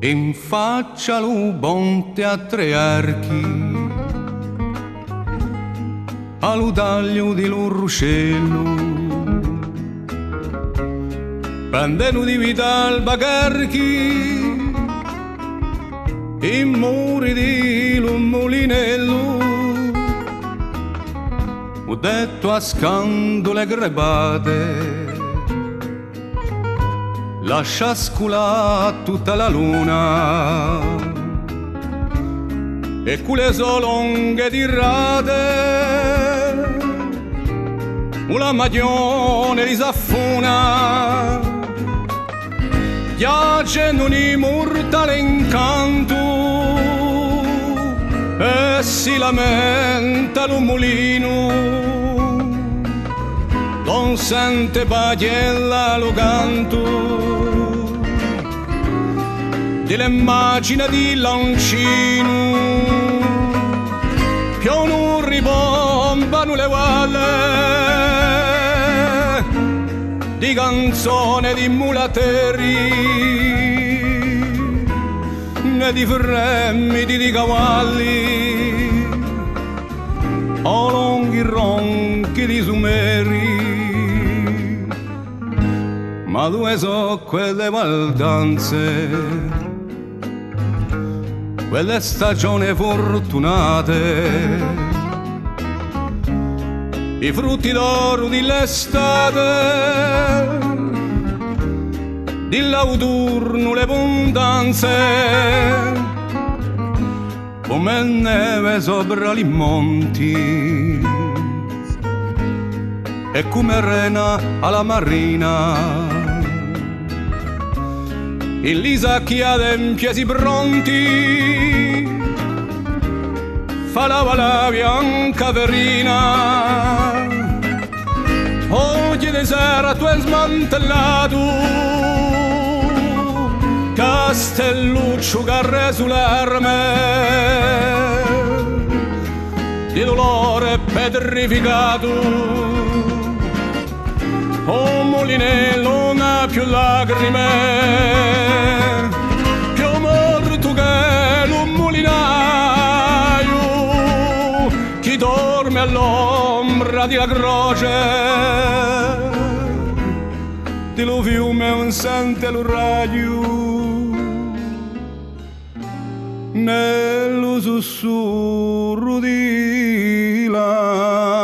in faccia lo bonte a tre archi, allo taglio di lo ruscello, pandeno di vita al bagarchi, in muri di lo molinello, ho detto a scandole grebate, lascia sculare tutta la luna e quelle solonghe di rate una maglione li s'affuna piacendo un immortale incanto e si lamenta lo mulino non sente pagliella lo canto delle immagini di Lancino più non ribombano le valle di canzone di mulateri né di fremiti di cavalli o lunghi ronchi di sumeri ma due so quelle valdanze, quelle stagioni fortunate, i frutti d'oro dell'estate, dell'autunno le abbondanze, come neve sopra i monti e come rena alla marina. In lisa chi adempie si pronti fa la bianca verina oggi di sera tu hai smantellato castelluccio che ha reso l'arme di dolore petrificato o molinello non ha più lacrime più morto che lo mulinaio chi dorme all'ombra di la croce di lo fiume un sente lo raggio nello sussurro di là